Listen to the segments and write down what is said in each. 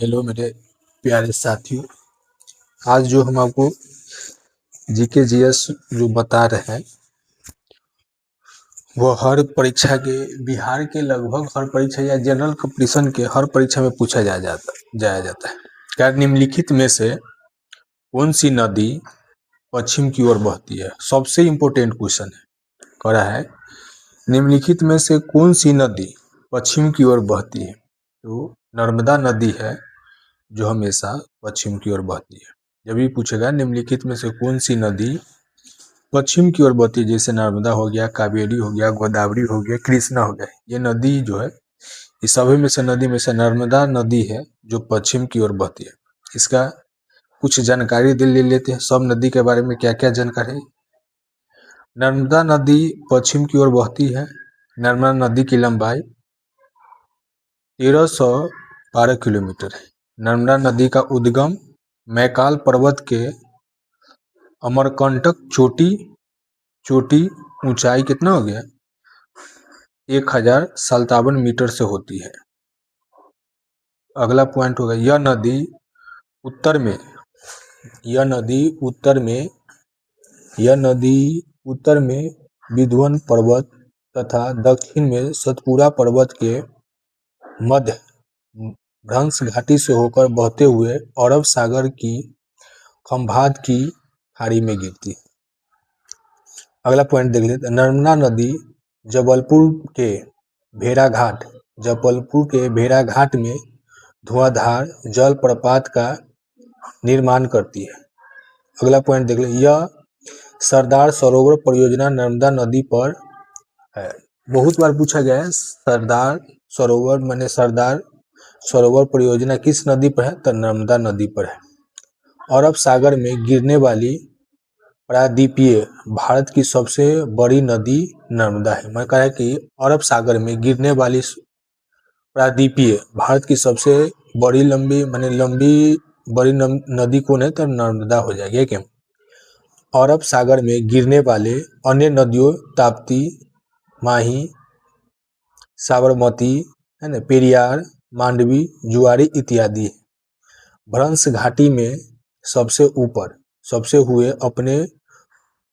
Hello मेरे प्यारे साथियों। आज जो हम आपको जीके जीएस जो बता रहे हैं वो हर परीक्षा के बिहार के लगभग हर परीक्षा या जनरल कंपटीशन के हर परीक्षा में पूछा जाया जाता है। क्या निम्नलिखित में से कौन सी नदी पश्चिम की ओर बहती है? सबसे इम्पोर्टेंट क्वेश्चन है। कह रहा है निम्नलिखित में से कौन सी नदी पश्चिम की ओर बहती है? तो नर्मदा नदी है जो हमेशा पश्चिम की ओर बहती है। जब भी पूछेगा निम्नलिखित में से कौन सी नदी पश्चिम की ओर बहती है, जैसे नर्मदा हो गया, कावेरी हो गया, गोदावरी हो गया, कृष्णा हो गया, ये नदी जो है इस सभी में से नदी में से नर्मदा नदी है जो पश्चिम की ओर बहती है। इसका कुछ जानकारी ले लेते हैं सब नदी के बारे में क्या क्या जानकारी। नर्मदा नदी पश्चिम की ओर बहती है। नर्मदा नदी की लंबाई 1312 किलोमीटर है। नर्मदा नदी का उद्गम मैकाल पर्वत के अमरकंटक चोटी ऊंचाई कितना हो गया 1057 मीटर से होती है। अगला पॉइंट होगा यह नदी उत्तर में विंध्य पर्वत तथा दक्षिण में सतपुड़ा पर्वत के मध्य भ्रंश घाटी से होकर बहते हुए अरब सागर की खंभात की खाड़ी में गिरती है। अगला पॉइंट देख लेते हैं। नर्मदा नदी जबलपुर के भेड़ाघाट में धुआंधार जलप्रपात का निर्माण करती है। अगला पॉइंट देख ले, यह सरदार सरोवर परियोजना नर्मदा नदी पर है। बहुत बार पूछा गया है सरदार सरोवर परियोजना किस नदी पर है? तो नर्मदा नदी पर है। अरब सागर में गिरने वाली प्रायद्वीपीय भारत की सबसे बड़ी नदी नर्मदा है। मैं कह रहा है कि अरब सागर में गिरने वाली प्रायद्वीपीय भारत की सबसे बड़ी बड़ी नदी कौन है? तो नर्मदा हो जाएगी। क्या अरब सागर में गिरने वाले अन्य नदियों ताप्ती, माही, साबरमती है ना, पेरियार, मांडवी, जुआरी इत्यादि। भ्रंश घाटी में सबसे हुए अपने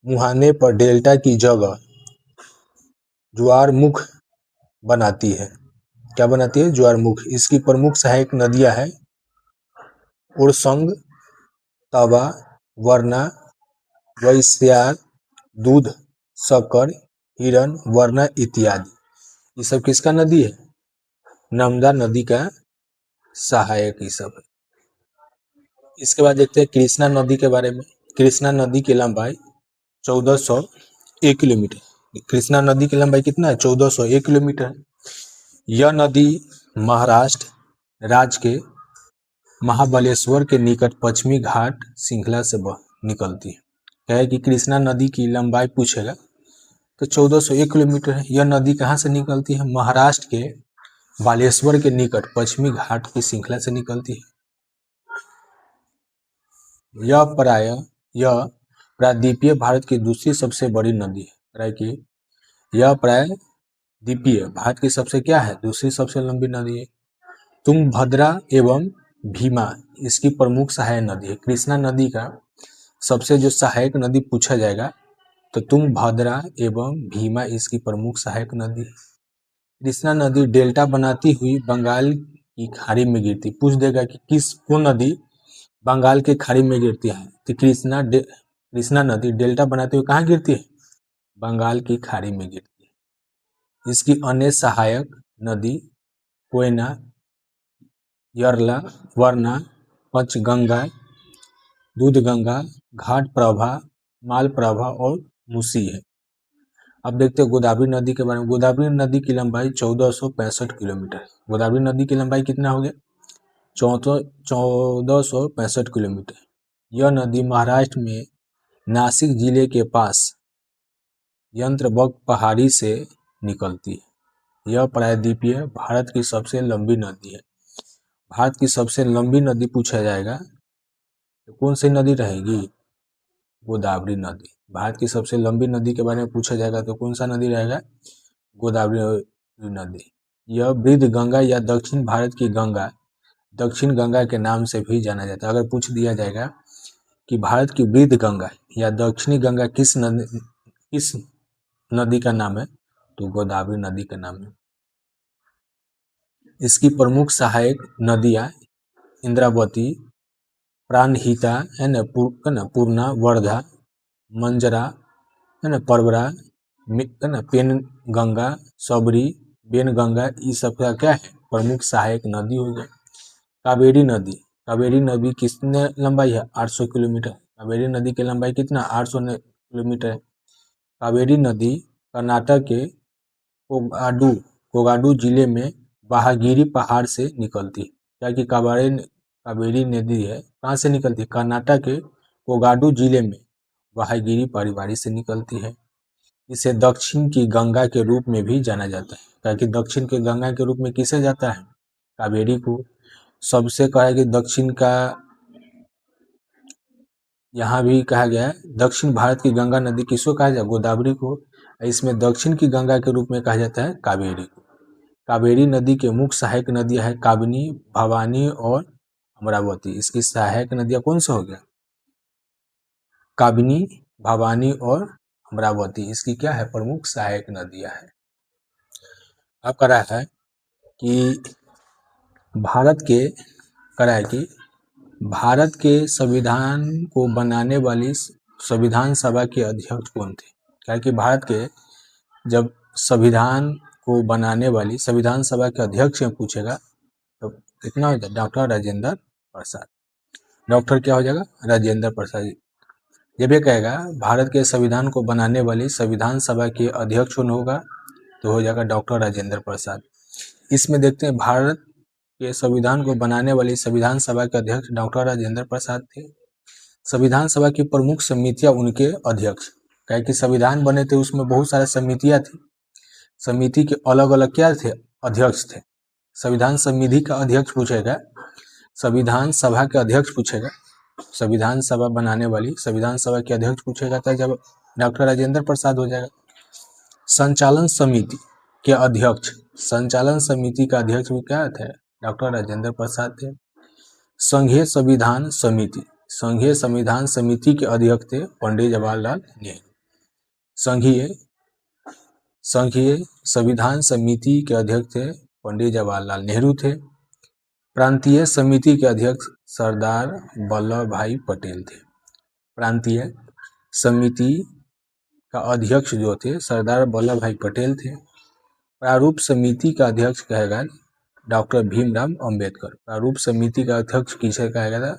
मुहाने पर डेल्टा की जगह ज्वारमुख बनाती है। क्या बनाती है? ज्वारमुख। इसकी प्रमुख सहायक नदियां हैं उरसंग, तवा, वरना, वैश्यार, दूध, शक्कर, हिरन, वरना इत्यादि। ये सब किसका नदी है? नर्मदा नदी का सहायक ये सब है। इसके बाद देखते हैं कृष्णा नदी के बारे में। कृष्णा नदी की लंबाई 1401 किलोमीटर। कृष्णा नदी की लंबाई कितना है? 1401 किलोमीटर। यह नदी महाराष्ट्र राज्य के महाबलेश्वर के निकट पश्चिमी घाट श्रृंखला से निकलती है। क्या है कि कृष्णा नदी की लंबाई पूछेगा तो 1401 किलोमीटर है। यह नदी कहाँ से निकलती है? महाराष्ट्र के बालेश्वर के निकट पश्चिमी घाट की श्रृंखला से निकलती है। यह प्रायद्वीपीय भारत की दूसरी सबसे बड़ी नदी है। यह प्रायद्वीपीय भारत की सबसे क्या है? दूसरी सबसे लंबी नदी है। तुंगभद्रा एवं भीमा इसकी प्रमुख सहायक नदी है। कृष्णा नदी का सबसे जो सहायक नदी पूछा जाएगा तो तुंगभद्रा एवं भीमा इसकी प्रमुख सहायक नदी है। कृष्णा नदी डेल्टा बनाती हुई बंगाल की खाड़ी में गिरती। पूछ देगा कि कौन नदी बंगाल की खाड़ी में गिरती है? तो कृष्णा नदी डेल्टा बनाते हुए कहाँ गिरती है? बंगाल की खाड़ी में गिरती है। इसकी अन्य सहायक नदी कोयना, यरला, वरना, पंचगंगा, दूधगंगा, घाट प्रभा, मालप्रभा और मूसी है। अब देखते हैं गोदावरी नदी के बारे में। गोदावरी नदी की लंबाई 1465 किलोमीटर। गोदावरी नदी की लंबाई कितना हो गया? 1465 किलोमीटर। यह नदी महाराष्ट्र में नासिक जिले के पास यंत्रबग पहाड़ी से निकलती है। यह प्रायद्वीपीय भारत की सबसे लंबी नदी है। भारत की सबसे लंबी नदी पूछा जाएगा तो कौन सी नदी रहेगी? गोदावरी नदी। भारत की सबसे लंबी नदी के बारे में पूछा जाएगा तो कौन सा नदी रहेगा? गोदावरी नदी। यह वृद्ध गंगा या दक्षिण भारत की गंगा दक्षिण गंगा के नाम से भी जाना जाता है। अगर पूछ दिया जाएगा कि भारत की वृद्ध गंगा या दक्षिणी गंगा किस नदी का नाम है, तो गोदावरी नदी का नाम है। इसकी प्रमुख सहायक नदियां इंद्रावती, प्राणहिता है ना, पूर्णा, वर्धा, मंजरा है ना, परवरा है ना, पेनगंगा, सबरी, बेनगंगा, ये सब का क्या है, प्रमुख सहायक नदी हो गया। कावेरी नदी, कावेरी नदी कितने लंबाई है, 800 किलोमीटर। कावेरी नदी की लंबाई कितना, 800 किलोमीटर है। कावेरी नदी कर्नाटक के कोगाडू जिले में बहागिरी पहाड़ से निकलती है। क्या कि कावेरी नदी है, कहाँ से निकलती है, कर्नाटक के कोगाडू जिले में बहागिरी पहाड़ी से निकलती है। इसे दक्षिण की गंगा के रूप में भी जाना जाता है। क्या कि दक्षिण के गंगा के रूप में किसे जाता है, कावेरी को। सबसे कहा है कि दक्षिण का, यहाँ भी कहा गया है दक्षिण भारत की गंगा नदी किसको कहा जाए, गोदावरी को। इसमें दक्षिण की गंगा के रूप में कहा जाता है कावेरी को। कावेरी नदी के मुख्य सहायक नदियां है काबिनी, भवानी और अमरावती। इसकी सहायक नदियां कौन सा हो गया, काबिनी, भवानी और अमरावती, इसकी क्या है, प्रमुख सहायक नदियां है। अब कह रहा है कि भारत के संविधान को बनाने वाली संविधान सभा के अध्यक्ष कौन थे। क्या कि भारत के जब संविधान को बनाने वाली संविधान सभा के अध्यक्ष में पूछेगा तो कितना हो जाएगा, डॉक्टर राजेंद्र प्रसाद। डॉक्टर क्या हो जाएगा, राजेंद्र प्रसाद। जब ये कहेगा भारत के संविधान को बनाने वाली संविधान सभा के अध्यक्ष कौन होगा, तो हो जाएगा डॉक्टर राजेंद्र प्रसाद। इसमें देखते हैं भारत के संविधान को बनाने वाली संविधान सभा के अध्यक्ष डॉक्टर राजेंद्र प्रसाद थे। संविधान सभा की प्रमुख समितियां उनके अध्यक्ष, क्या कि संविधान बने थे उसमें बहुत सारी समितियां थी, समिति के अलग अलग क्या थे, अध्यक्ष थे। संविधान समिति का अध्यक्ष पूछेगा, संविधान सभा के अध्यक्ष पूछेगा, संविधान सभा बनाने वाली संविधान सभा के अध्यक्ष पूछेगा तो जब डॉक्टर राजेंद्र प्रसाद हो जाएगा। संचालन समिति के अध्यक्ष, संचालन समिति का अध्यक्ष भी क्या थे, डॉक्टर राजेंद्र प्रसाद थे। संघीय संविधान समिति, संघीय संविधान समिति के अध्यक्ष थे पंडित जवाहरलाल नेहरू। संघीय संविधान समिति के अध्यक्ष थे पंडित जवाहरलाल नेहरू थे। प्रांतीय समिति के अध्यक्ष सरदार वल्लभ भाई पटेल थे। प्रांतीय समिति का अध्यक्ष जो थे सरदार वल्लभ भाई पटेल थे। प्रारूप समिति का अध्यक्ष कहेगा डॉक्टर भीमराव अंबेडकर। प्रारूप समिति का अध्यक्ष किसे कहा गया था,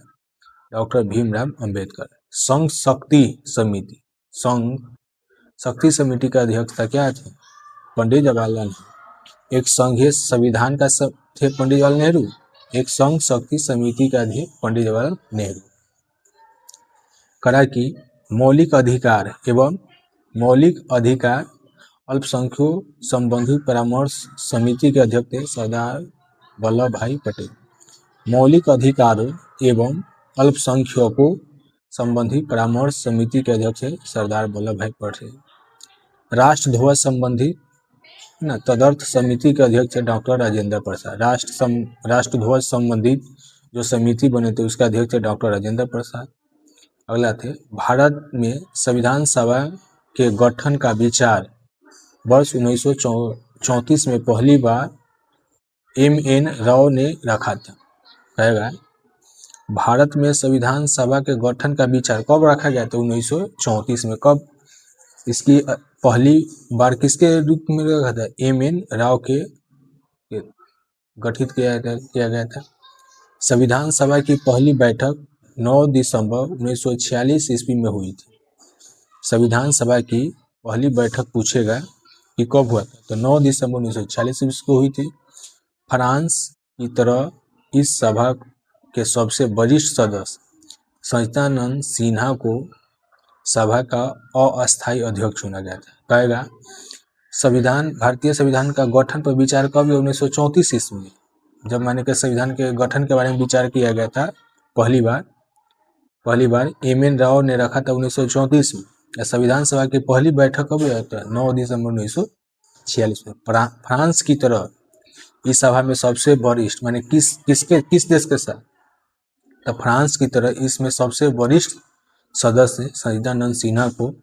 डॉक्टर भीमराव अंबेडकर। संघ शक्ति समिति, संघ शक्ति समिति का अध्यक्ष था क्या थे, पंडित जवाहरलाल नेहरू। एक संघीय संविधान का थे पंडित जवाहरलाल नेहरू, एक संघ शक्ति समिति का अध्यक्ष पंडित जवाहरलाल नेहरू। करा कि मौलिक अधिकार एवं मौलिक अधिकार अल्पसंख्यकों संबंधी परामर्श समिति के अध्यक्ष थे सरदार वल्लभ भाई पटेल। मौलिक अधिकारों एवं अल्पसंख्यकों संबंधी परामर्श समिति के अध्यक्ष है सरदार वल्लभ भाई पटेल। राष्ट्र ध्वज संबंधी ना तदर्थ समिति के अध्यक्ष है डॉक्टर राजेंद्र प्रसाद। राष्ट्र ध्वज संबंधित जो समिति बने थे उसका अध्यक्ष है डॉक्टर राजेंद्र प्रसाद। अगला थे भारत में संविधान सभा के गठन का विचार वर्ष 1934 में पहली बार M.N. राव ने रखा था। कहेगा भारत में संविधान सभा के गठन का विचार कब रखा गया था, 1934 में। कब, इसकी पहली बार किसके रूप में रखा था, M.N. राव के गठित किया गया था। संविधान सभा की पहली बैठक 9 दिसंबर 1946 ईस्वी में हुई थी। संविधान सभा की पहली बैठक पूछेगा कि कब हुआ था, तो 9 दिसंबर 1946 ईस्वी को हुई थी। फ्रांस की तरह इस सभा के सबसे वरिष्ठ सदस्य सच्चिदानंद सिन्हा को सभा का अस्थायी अध्यक्ष चुना गया था। कहेगा भारतीय संविधान का गठन पर विचार कब, 1934 ईस्वी में, जब माने के संविधान के गठन के बारे में विचार किया गया था पहली बार M.N. राव ने रखा था 1934 में। संविधान सभा की पहली बैठक कब हुआ था, 9 दिसंबर 1946 में। फ्रांस की तरह इस सभा में सबसे वरिष्ठ माने किस देश के साथ, तो फ्रांस की तरह इसमें सबसे वरिष्ठ सदस्य सच्चिदानंद सिन्हा को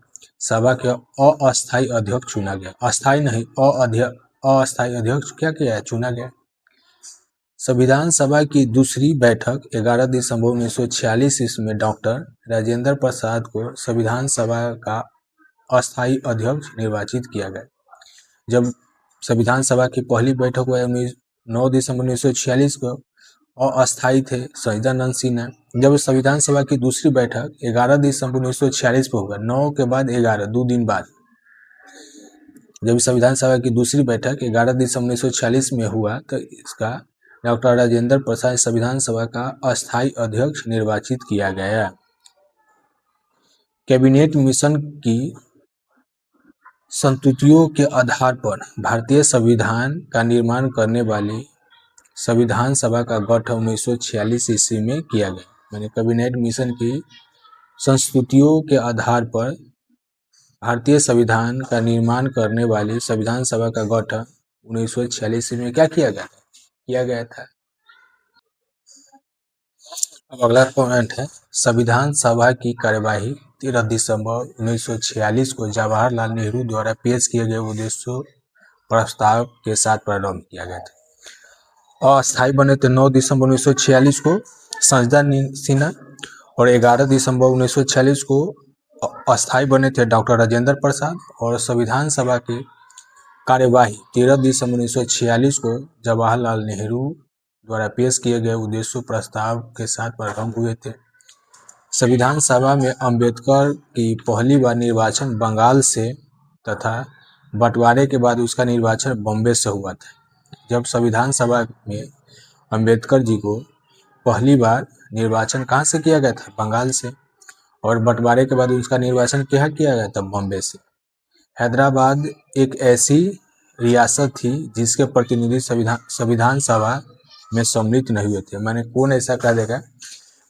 सभा के अस्थायी अध्यक्ष चुना गया। अस्थायी नहीं, अस्थायी अध्यक्ष क्या किया है, चुना गया। संविधान सभा की दूसरी बैठक 11 दिसंबर 1946 ईस्वी में डॉक्टर राजेंद्र प्रसाद को संविधान सभा का अस्थायी अध्यक्ष निर्वाचित किया गया। जब संविधान सभा की पहली बैठक हुआ 9 दिसंबर 1946 को अस्थायी थे सच्चिदानंद सिन्हा। जब संविधान सभा की दूसरी बैठक 11 दिसंबर 1946 को होगा, 9 के बाद 11, 2 दिन बाद, जब संविधान सभा की दूसरी बैठक 11 दिसंबर 1946 में हुआ तो इसका डॉक्टर राजेंद्र प्रसाद संविधान सभा का अस्थायी अध्यक्ष निर्वाचित किया गया। कैबिनेट मिशन की संस्तुतियों के आधार पर भारतीय संविधान का निर्माण करने वाली संविधान सभा का गठन 1946 ईस्वी में किया गया। मैंने कैबिनेट मिशन की संस्तुतियों के आधार पर भारतीय संविधान का निर्माण करने वाली संविधान सभा का गठन 1946 में क्या किया गया था। अब अगला पॉइंट है, संविधान सभा की कार्यवाही 13 दिसंबर 1946 को जवाहरलाल नेहरू द्वारा पेश किए गए उद्देश्यों प्रस्ताव के साथ प्रारंभ किया गया था। अस्थायी बने थे 9 दिसंबर 1946 को सच्चिदानंद सिन्हा और 11 दिसंबर 1946 को अस्थायी बने थे डॉक्टर राजेंद्र प्रसाद। और संविधान सभा की कार्यवाही 13 दिसंबर 1946 को जवाहरलाल नेहरू द्वारा पेश किए गए उद्देश्यों प्रस्ताव के साथ प्रारंभ हुए थे। संविधान सभा में अंबेडकर की पहली बार निर्वाचन बंगाल से तथा बंटवारे के बाद उसका निर्वाचन बॉम्बे से हुआ था। जब संविधान सभा में अंबेडकर जी को पहली बार निर्वाचन कहाँ से किया गया था, बंगाल से, और बंटवारे के बाद उसका निर्वाचन क्या किया गया था, बॉम्बे से। हैदराबाद एक ऐसी रियासत थी जिसके प्रतिनिधि संविधान सभा में सम्मिलित नहीं हुए थे। मैंने कौन ऐसा कह देगा,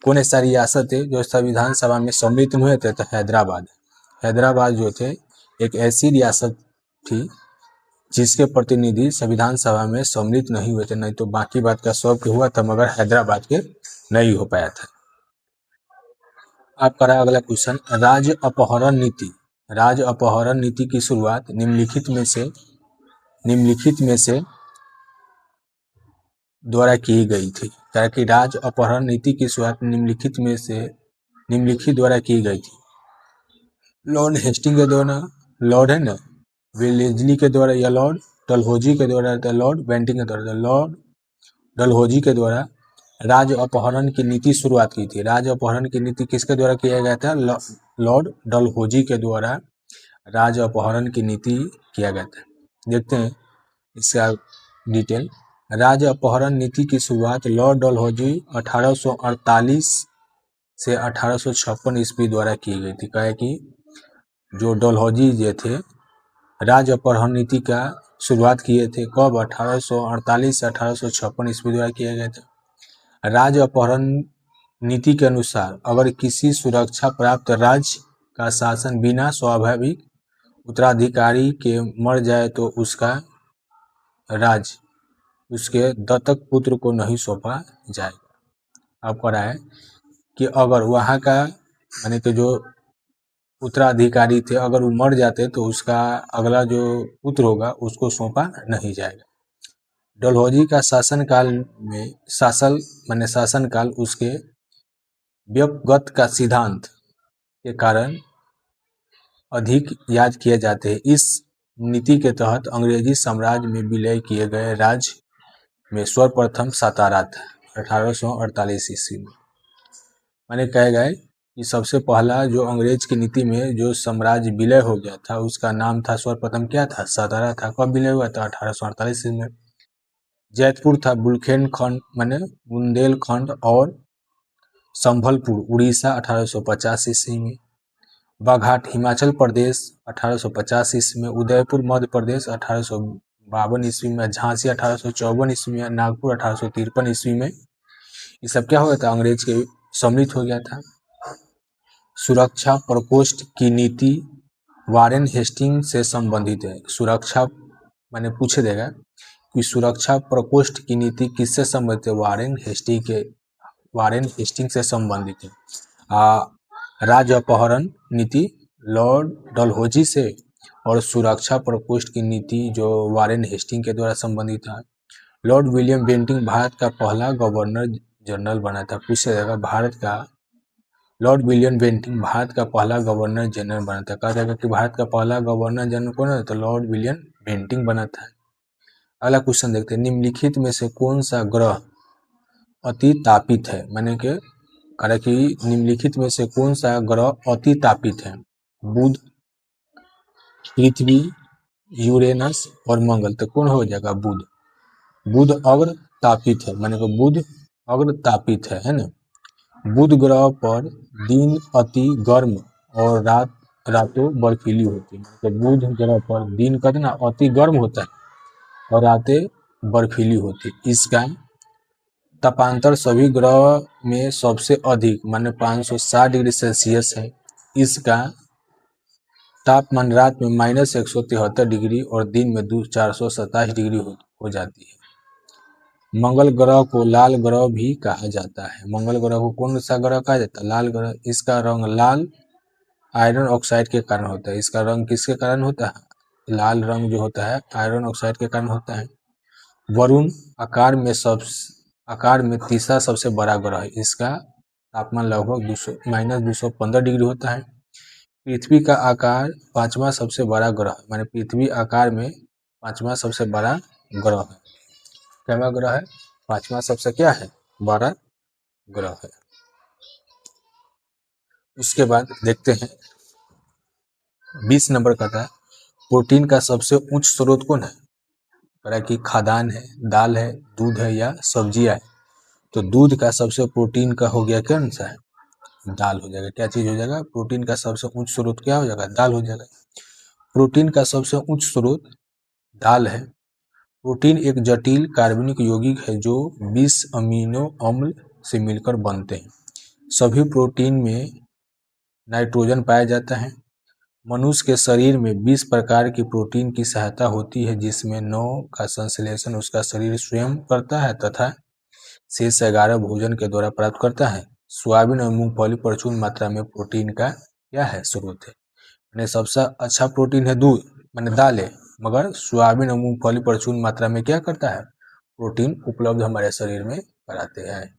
कौन ऐसा रियासत है जो संविधान सभा में सम्मिलित नहीं हुए थे, तो हैदराबाद जो थे एक ऐसी रियासत थी जिसके प्रतिनिधि संविधान सभा में सम्मिलित नहीं हुए थे। नहीं तो बाकी बात का सबके हुआ था, मगर हैदराबाद के नहीं हो पाया था। आपका रहा अगला क्वेश्चन, राज्य अपहरण नीति की शुरुआत निम्नलिखित में से द्वारा की गई थी। ताकि राज्य अपहरण नीति की शुरुआत निम्नलिखित द्वारा की गई थी। लॉर्ड हेस्टिंग के द्वारा, लॉर्ड है ना वेलेस्ली के द्वारा, या लॉर्ड डलहौजी के द्वारा, लॉर्ड बेंटिंग के द्वारा, लॉर्ड डलहौजी के द्वारा राज्य अपहरण की नीति शुरुआत की थी। राज्य अपहरण की नीति किसके द्वारा किया गया था, लॉर्ड डलहौजी के द्वारा राज्य अपहरण की नीति किया गया था। देखते हैं इसका डिटेल। राज्य अपहरण नीति की शुरुआत लॉर्ड डलहौजी 1848 से 1856 ईस्वी द्वारा की गई थी। कहे कि जो डलहौजी जो थे राज्य अपहरण नीति का शुरुआत किए थे, कब, 1848 से 1856 ईस्वी द्वारा किया गया था। राज्य अपहरण नीति के अनुसार अगर किसी सुरक्षा प्राप्त राज्य का शासन बिना स्वाभाविक उत्तराधिकारी के मर जाए तो उसका राज्य उसके दत्तक पुत्र को नहीं सौंपा जाएगा। आपको रहा है कि अगर वहाँ का यानी कि जो उत्तराधिकारी थे अगर वो मर जाते तो उसका अगला जो पुत्र होगा उसको सौंपा नहीं जाएगा। डलहौजी का शासनकाल उसके व्यक्तिगत का सिद्धांत के कारण अधिक याद किए जाते हैं। इस नीति के तहत अंग्रेजी साम्राज्य में विलय किए गए राज्य में सर्वप्रथम सातारा था 1848 ईस्वी में। मैंने कहा गया कि सबसे पहला जो अंग्रेज की नीति में जो साम्राज्य विलय हो गया था उसका नाम था, सर्वप्रथम क्या था, सातारा था। कब विलय हुआ था, 1848 ईस्वी में। जैतपुर था बुंदेलखंड माने बुंदेलखंड और संभलपुर उड़ीसा 1850 ईस्वी में। बाघाट हिमाचल प्रदेश 1850 ईस्वी में। उदयपुर मध्य प्रदेश 1852 ईस्वी में। झांसी 1854 ईस्वी में। नागपुर 1853 ईस्वी में। ये सब क्या हो गया था, अंग्रेज के सम्मिलित हो गया था। सुरक्षा प्रकोष्ठ की नीति वारेन हेस्टिंग से संबंधित है। सुरक्षा माने पूछे देगा कि सुरक्षा प्रकोष्ठ की नीति किससे संबंधित है? वारेन हेस्टिंग से संबंधित है। राज्य अपहरण नीति लॉर्ड डलहौजी से, और सुरक्षा प्रकोष्ठ की नीति जो वारेन हेस्टिंग के द्वारा संबंधित है। लॉर्ड विलियम बेंटिंग भारत का पहला गवर्नर जनरल बना था। पूछा जाएगा लॉर्ड विलियम बेंटिंग भारत का पहला गवर्नर जनरल बना था। कहा जाएगा कि भारत का पहला गवर्नर जनरल कौन है? तो लॉर्ड विलियम बेंटिंग बना था। अगला क्वेश्चन देखते हैं, निम्नलिखित में से कौन सा ग्रह अति तापित है? माने कि कहा कि निम्नलिखित में से कौन सा ग्रह अति तापित है? बुध, पृथ्वी, यूरेनस और मंगल। तो कौन हो जाएगा? बुध। बुध अग्र तापित है, माने कि बुध अग्र तापित है ना। बुध ग्रह पर दिन अति गर्म और रातों बर्फीली होती है। तो बुध ग्रह पर दिन कितना अति गर्म होता है और रातें बर्फीली होती है। इसका तापांतर सभी ग्रह में सबसे अधिक माने 560 डिग्री सेल्सियस है। इसका तापमान रात में -173 डिग्री और दिन में 427 डिग्री हो जाती है। मंगल ग्रह को लाल ग्रह भी कहा जाता है। मंगल ग्रह को कौन सा ग्रह कहा जाता है? लाल ग्रह। इसका रंग लाल आयरन ऑक्साइड के कारण होता है। इसका रंग किसके कारण होता है? लाल रंग जो होता है आयरन ऑक्साइड के कारण होता है। वरुण आकार में तीसरा सबसे बड़ा ग्रह है। इसका तापमान लगभग -215 डिग्री होता है। पृथ्वी का आकार पांचवा सबसे बड़ा ग्रह है, माने पृथ्वी आकार में पांचवा सबसे बड़ा ग्रह है। क्या ग्रह है? पांचवा सबसे क्या है? बड़ा ग्रह है। उसके बाद देखते हैं 20 नंबर का था, प्रोटीन का सबसे उच्च स्रोत कौन है? कि खाद्यान्न है, दाल है, दूध है या सब्जियां है। तो दूध का सबसे प्रोटीन का हो गया कौन सा है? दाल हो जाएगा। क्या चीज हो जाएगा? प्रोटीन का सबसे उच्च स्रोत क्या हो जाएगा? दाल हो जाएगा। प्रोटीन का सबसे उच्च स्रोत दाल है। प्रोटीन एक जटिल कार्बनिक यौगिक है जो 20 अमीनो अम्ल से मिलकर बनते हैं। सभी प्रोटीन में नाइट्रोजन पाया जाता है। मनुष्य के शरीर में 20 प्रकार की प्रोटीन की सहायता होती है, जिसमें 9 का संश्लेषण उसका शरीर स्वयं करता है तथा शेष 11 भोजन के द्वारा प्राप्त करता है। सोयाबीन और मूंगफली प्रचुर मात्रा में प्रोटीन का क्या है? स्रोत है। यानी सबसे अच्छा प्रोटीन है दूध माने दाल है, मगर सोयाबीन और मूंगफली प्रचुर मात्रा में क्या करता है? प्रोटीन उपलब्ध हमारे शरीर में कराते हैं।